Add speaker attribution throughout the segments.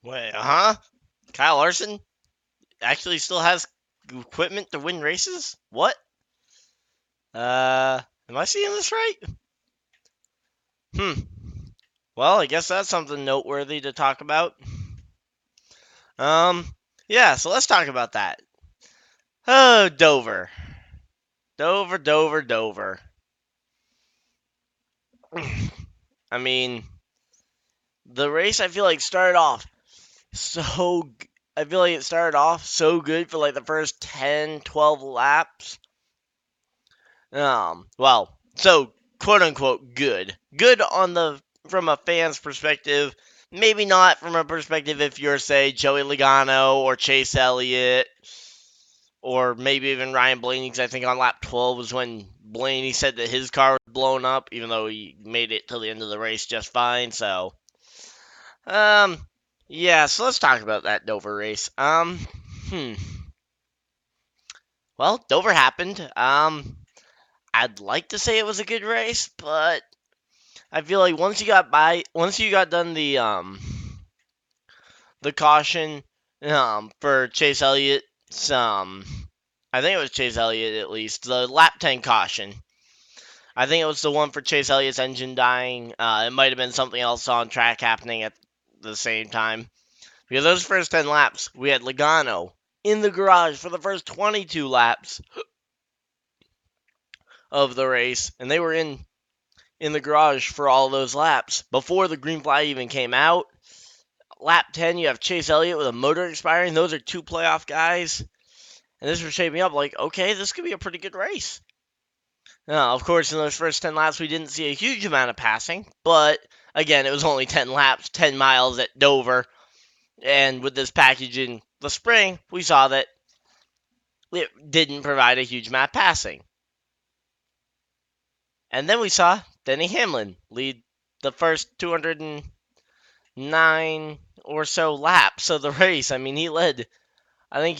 Speaker 1: Wait, Kyle Larson actually still has equipment to win races? What? Am I seeing this right? Hmm. Well, I guess that's something noteworthy to talk about. Um, yeah, so let's talk about that. Oh, Dover. Dover. I mean, the race I feel like started off so I feel like it started off so good for like the first 10, 12 laps. So quote unquote good. Good on the from a fan's perspective. Maybe not from a perspective if you're say Joey Logano or Chase Elliott or maybe even Ryan Blaney, because I think on lap 12 was when Blaney said that his car was blown up, even though he made it till the end of the race just fine. So, um, yeah. So let's talk about that Dover race. Hmm. Well, Dover happened. I'd like to say it was a good race, but I feel like once you got done the caution for Chase Elliott's I think it was Chase Elliott at least the lap 10 caution. I think it was the one for Chase Elliott's engine dying. It might have been something else on track happening at the same time. Because those first 10 laps, we had Logano in the garage for the first 22 laps of the race, and they were in the garage for all those laps before the green flag even came out. Lap 10, you have Chase Elliott with a motor expiring. Those are two playoff guys. And this was shaping up like, okay, this could be a pretty good race. Now, of course, in those first 10 laps, we didn't see a huge amount of passing, but again, it was only 10 laps, 10 miles at Dover. And with this package in the spring, we saw that it didn't provide a huge amount of passing. And then we saw Denny Hamlin lead the first 209 or so laps of the race. I mean, he led. I think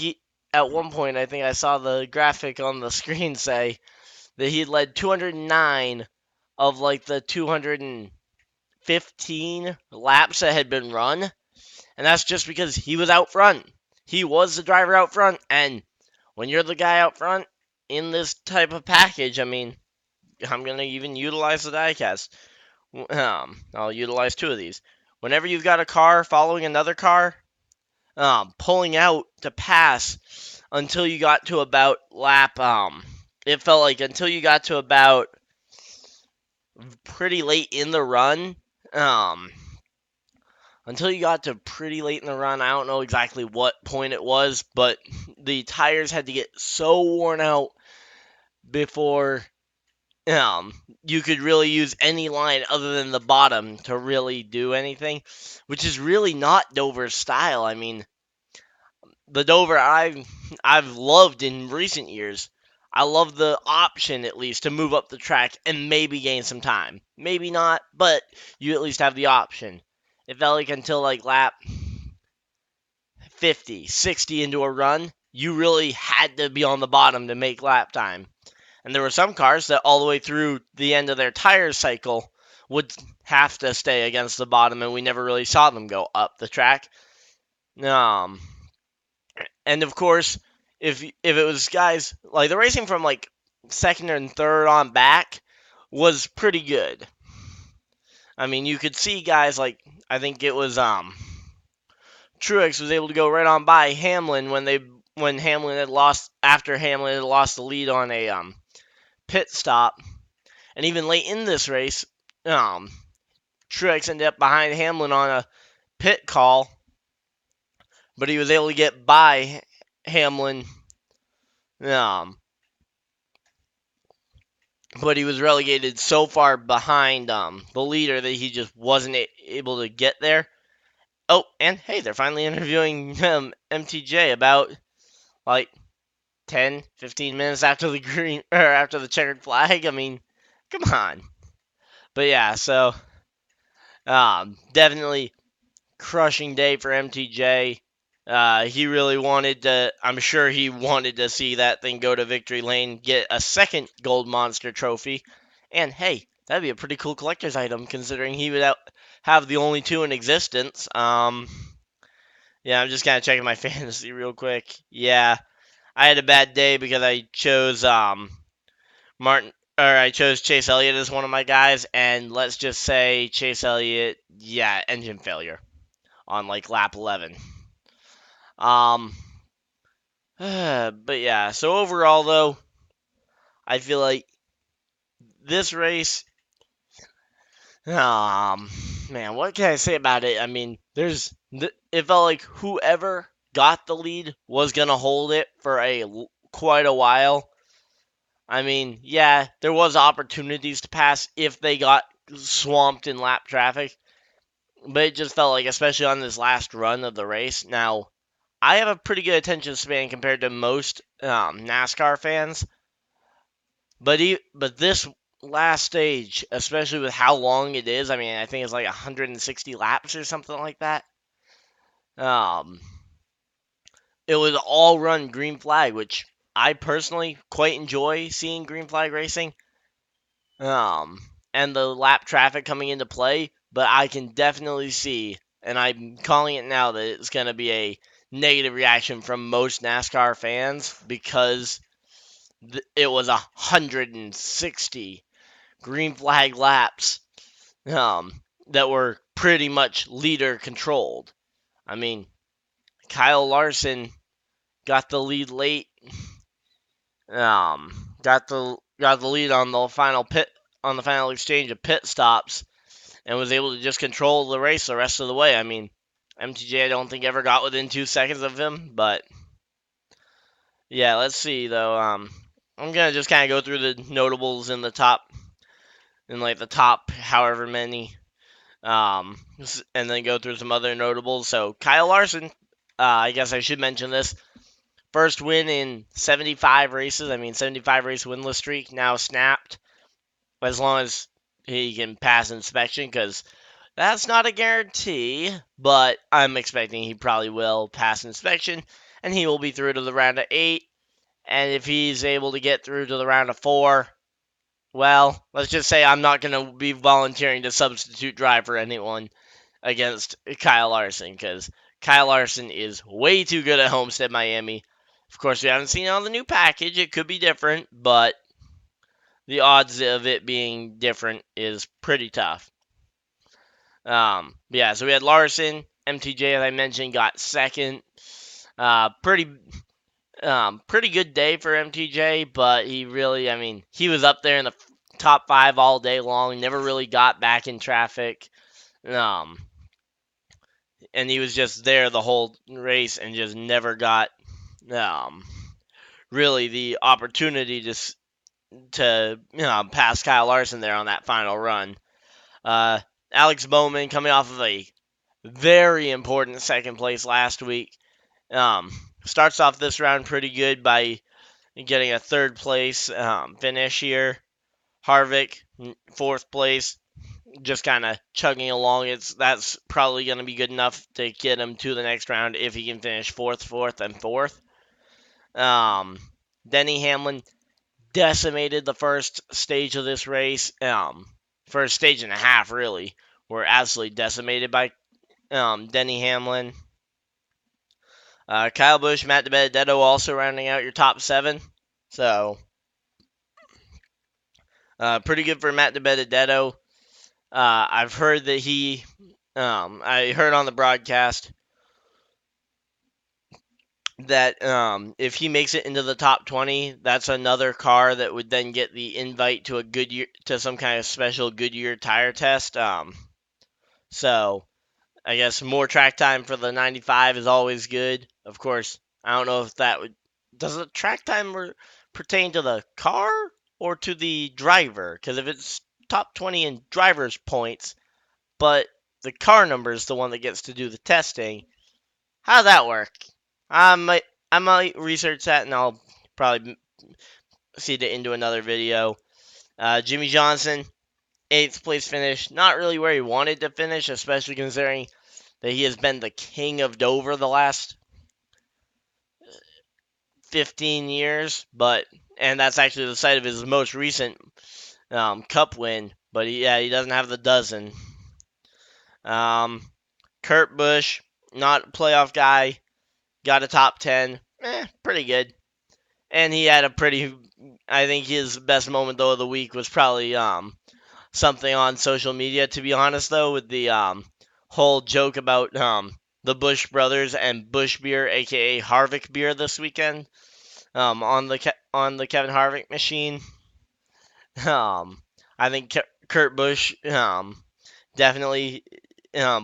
Speaker 1: at one point, I think I saw the graphic on the screen say that he led 209 of like the 215 laps that had been run. And that's just because he was out front. He was the driver out front. And when you're the guy out front in this type of package, I mean, I'm going to even utilize the diecast. I'll utilize two of these. Whenever you've got a car following another car, pulling out to pass until you got to about lap, it felt like until you got to about pretty late in the run, um, until you got to pretty late in the run, I don't know exactly what point it was, but the tires had to get so worn out before you could really use any line other than the bottom to really do anything, which is really not Dover's style. I mean, the Dover I've loved in recent years. I love the option at least to move up the track and maybe gain some time. Maybe not, but you at least have the option. It felt like until like lap 50, 60 into a run, you really had to be on the bottom to make lap time. And there were some cars that all the way through the end of their tire cycle would have to stay against the bottom, and we never really saw them go up the track. Um, and of course, if it was guys like the racing from like second and third on back was pretty good. I mean, you could see guys like I think it was Truex was able to go right on by Hamlin when Hamlin had lost after Hamlin had lost the lead on a pit stop, and even late in this race, um, Truex ended up behind Hamlin on a pit call, but he was able to get by Hamlin. Um, but he was relegated so far behind the leader that he just wasn't able to get there. Oh, and hey, they're finally interviewing MTJ about like 10, 15 minutes after the green or after the checkered flag. I mean, come on. But yeah, so definitely crushing day for MTJ. He really wanted to. I'm sure he wanted to see that thing go to victory lane, get a second gold monster trophy, and hey, that'd be a pretty cool collector's item considering he would have the only two in existence. Yeah, I'm just kind of checking my fantasy real quick. Yeah, I had a bad day because I chose Martin, or I chose Chase Elliott as one of my guys, and let's just say Chase Elliott, yeah, engine failure on like lap 11. Um, but yeah, so overall though, I feel like this race, um, man, what can I say about it? I mean, it felt like whoever got the lead was gonna hold it for quite a while. I mean, yeah, there was opportunities to pass if they got swamped in lap traffic, but it just felt like, especially on this last run of the race. Now, I have a pretty good attention span compared to most NASCAR fans, but this last stage, especially with how long it is, I mean, I think it's like 160 laps or something like that. Um, it was all run green flag, which I personally quite enjoy seeing green flag racing. Um, and the lap traffic coming into play, but I can definitely see, and I'm calling it now, that it's going to be a negative reaction from most NASCAR fans because it was 160 green flag laps that were pretty much leader controlled. I mean, Kyle Larson got the lead late, got the lead on the final exchange of pit stops, and was able to just control the race the rest of the way. I mean, MTJ I don't think ever got within 2 seconds of him, but yeah, let's see though. I'm gonna just kind of go through the notables in like the top however many, and then go through some other notables. So Kyle Larson, I guess I should mention this. First win in 75 races. I mean, 75 race winless streak now snapped, as long as he can pass inspection, because that's not a guarantee, but I'm expecting he probably will pass inspection, and he will be through to the round of 8. And if he's able to get through to the round of 4, well, let's just say I'm not going to be volunteering to substitute drive for anyone against Kyle Larson, because Kyle Larson is way too good at Homestead, Miami. Of course, we haven't seen it on the new package. It could be different, but the odds of it being different is pretty tough. Yeah, so we had Larson, MTJ, as I mentioned, got second. Pretty pretty good day for MTJ, but I mean, he was up there in the top 5 all day long. Never really got back in traffic. Um, and he was just there the whole race and just never got um really the opportunity to pass Kyle Larson there on that final run. Uh, Alex Bowman coming off of a very important second place last week. Starts off this round pretty good by getting a third place finish here. Harvick, fourth place, just kind of chugging along. That's probably going to be good enough to get him to the next round if he can finish fourth, and fourth. Um, Denny Hamlin decimated the first stage of this race. First stage and a half, really, were absolutely decimated by Denny Hamlin. Kyle Busch, Matt DiBenedetto also rounding out your top 7. So, pretty good for Matt DiBenedetto. I've heard that I heard on the broadcast that if he makes it into the top 20, that's another car that would then get the invite to to some kind of special Goodyear tire test. So I guess more track time for the 95 is always good. Of course, I don't know if does the track time pertain to the car or to the driver? Because if it's top 20 in driver's points, but the car number is the one that gets to do the testing, how does that work? I might research that, and I'll probably seed it into another video. Jimmy Johnson, 8th place finish. Not really where he wanted to finish, especially considering that he has been the king of Dover the last 15 years. And that's actually the site of his most recent Cup win. But he doesn't have the dozen. Kurt Busch, not a playoff guy. Got a top 10. Pretty good. And he had a pretty. I think his best moment though of the week was probably something on social media. To be honest though, with the whole joke about the Bush brothers and Bush beer, aka Harvick beer, this weekend on the Kevin Harvick machine. Um, I think Kurt Busch definitely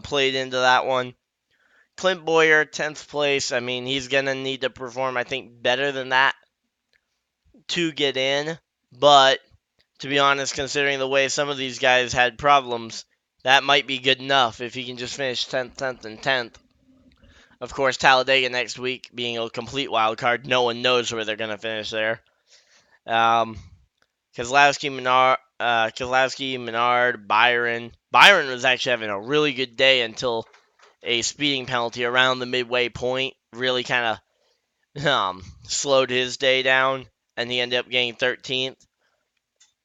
Speaker 1: played into that one. Clint Boyer, 10th place. I mean, he's going to need to perform, I think, better than that to get in. But to be honest, considering the way some of these guys had problems, that might be good enough if he can just finish 10th, 10th, and 10th. Of course, Talladega next week being a complete wild card. No one knows where they're going to finish there. Um, Keselowski, Menard, Byron. Byron was actually having a really good day until a speeding penalty around the midway point really kind of slowed his day down, and he ended up getting 13th.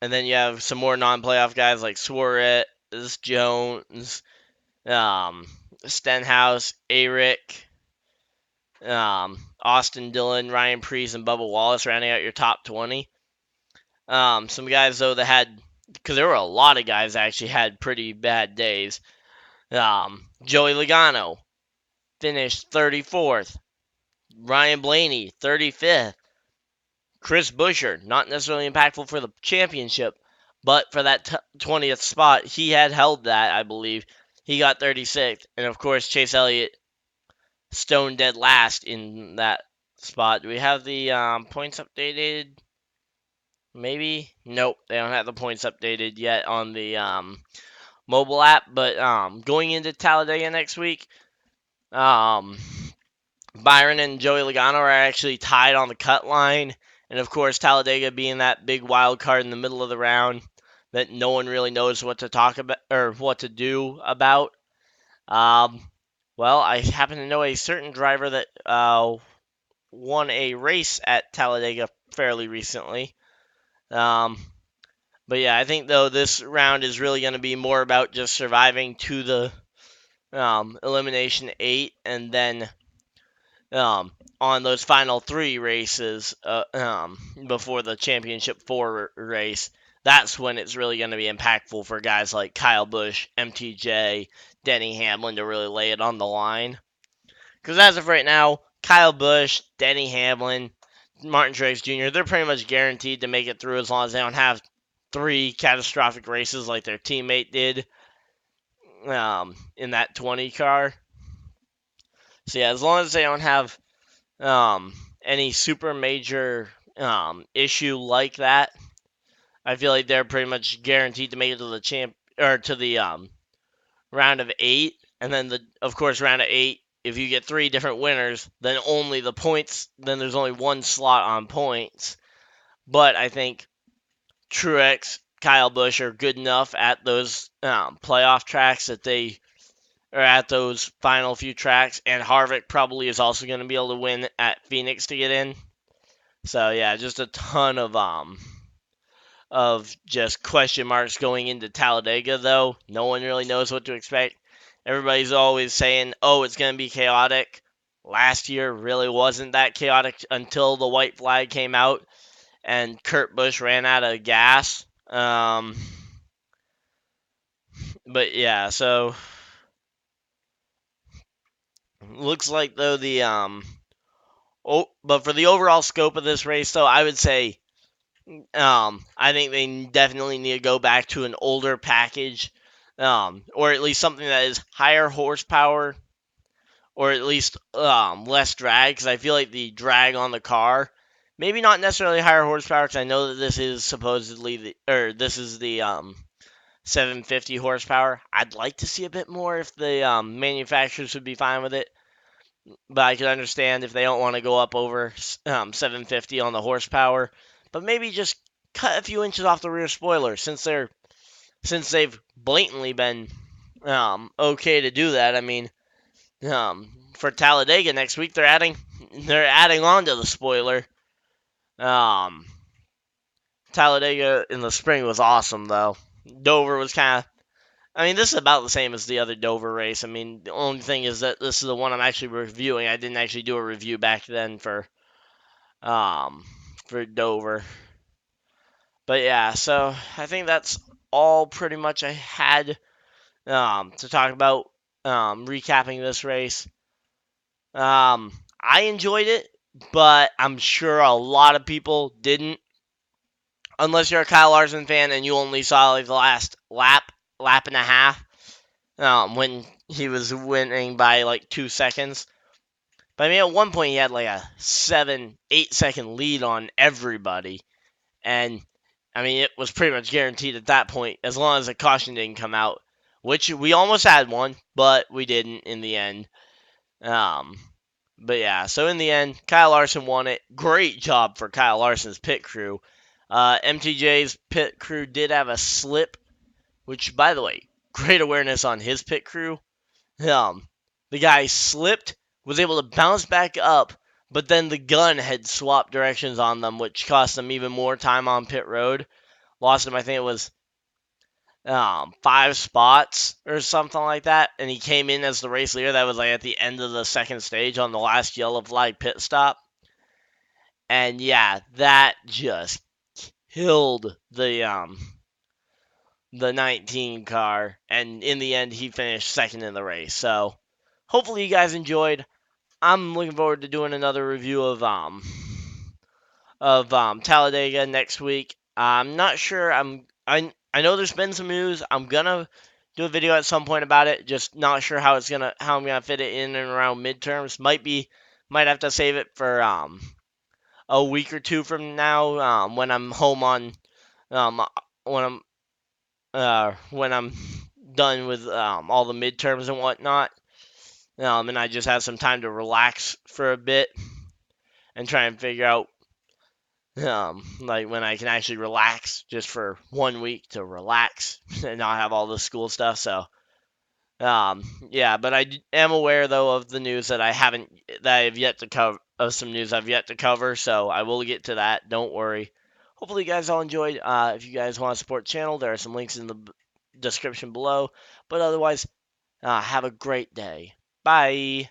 Speaker 1: And then you have some more non-playoff guys like Suarez, Jones, Stenhouse, Eric, Austin Dillon, Ryan Preece, and Bubba Wallace rounding out your top 20. Some guys though that had, because there were a lot of guys that actually had pretty bad days. Joey Logano finished 34th. Ryan Blaney 35th. Chris Buescher, not necessarily impactful for the championship, but for that 20th spot, he had held that, I believe. He got 36th, and of course Chase Elliott stone dead last in that spot. Do we have the points updated? Maybe? Nope, they don't have the points updated yet on the mobile app. But going into Talladega next week, um, Byron and Joey Logano are actually tied on the cut line. And of course, Talladega being that big wild card in the middle of the round that no one really knows what to talk about or what to do about. Um, well, I happen to know a certain driver that won a race at Talladega fairly recently. Um, but yeah, I think though this round is really going to be more about just surviving to the elimination 8, and then um, on those final 3 races before the championship 4 race. That's when it's really going to be impactful for guys like Kyle Busch, MTJ, Denny Hamlin to really lay it on the line. Because as of right now, Kyle Busch, Denny Hamlin, Martin Truex Jr., they're pretty much guaranteed to make it through as long as they don't have 3 catastrophic races like their teammate did in that 20 car. So yeah, as long as they don't have any super major issue like that, I feel like they're pretty much guaranteed to make it to the round of 8, and then of course round of 8. If you get 3 different winners, then only the points. Then there's only 1 slot on points. But I think Truex, Kyle Busch are good enough at those playoff tracks that they are at those final few tracks, and Harvick probably is also going to be able to win at Phoenix to get in. So yeah, just a ton of just question marks going into Talladega, though. No one really knows what to expect. Everybody's always saying, oh, it's going to be chaotic. Last year really wasn't that chaotic until the white flag came out and Kurt Busch ran out of gas. But yeah, so looks like though but for the overall scope of this race, though, I would say I think they definitely need to go back to an older package, or at least something that is higher horsepower, or at least less drag. Because I feel like the drag on the car, maybe not necessarily higher horsepower, because I know that this is supposedly this is the 750 horsepower. I'd like to see a bit more if the manufacturers would be fine with it. But I could understand if they don't want to go up over 750 on the horsepower. But maybe just cut a few inches off the rear spoiler since they've blatantly been okay to do that. I mean, for Talladega next week they're adding on to the spoiler. Talladega in the spring was awesome though. Dover was kind of I mean, this is about the same as the other Dover race. I mean, the only thing is that this is the one I'm actually reviewing. I didn't actually do a review back then um for Dover. But yeah, so I think that's all pretty much I had to talk about recapping this race. I enjoyed it, but I'm sure a lot of people didn't. Unless you're a Kyle Larson fan and you only saw like the last lap and a half, when he was winning by like 2 seconds. But I mean, at one point he had like a 7, 8 second lead on everybody, and I mean it was pretty much guaranteed at that point as long as the caution didn't come out, which we almost had one, but we didn't in the end. Um, but yeah, so in the end, Kyle Larson won it. Great job for Kyle Larson's pit crew. MTJ's pit crew did have a slip, which, by the way, great awareness on his pit crew. Um, the guy slipped, was able to bounce back up, but then the gun had swapped directions on them, which cost them even more time on pit road. Lost him, I think it was 5 spots or something like that, and he came in as the race leader. That was like at the end of the second stage on the last yellow flag pit stop. And yeah, that just killed the 19 car, and in the end, he finished second in the race. So hopefully you guys enjoyed. I'm looking forward to doing another review of Talladega next week. I'm not sure. I know there's been some news. I'm gonna do a video at some point about it. Just not sure how I'm gonna fit it in and around midterms. Might have to save it for a week or two from now, when I'm home on um when I'm done with all the midterms and whatnot. And I just have some time to relax for a bit and try and figure out like when I can actually relax just for 1 week to relax and not have all the school stuff. So yeah, but am aware though of the news that I have yet to cover, of some news I've yet to cover. So I will get to that. Don't worry. Hopefully you guys all enjoyed. If you guys want to support the channel, there are some links in the description below. But otherwise, have a great day. Bye.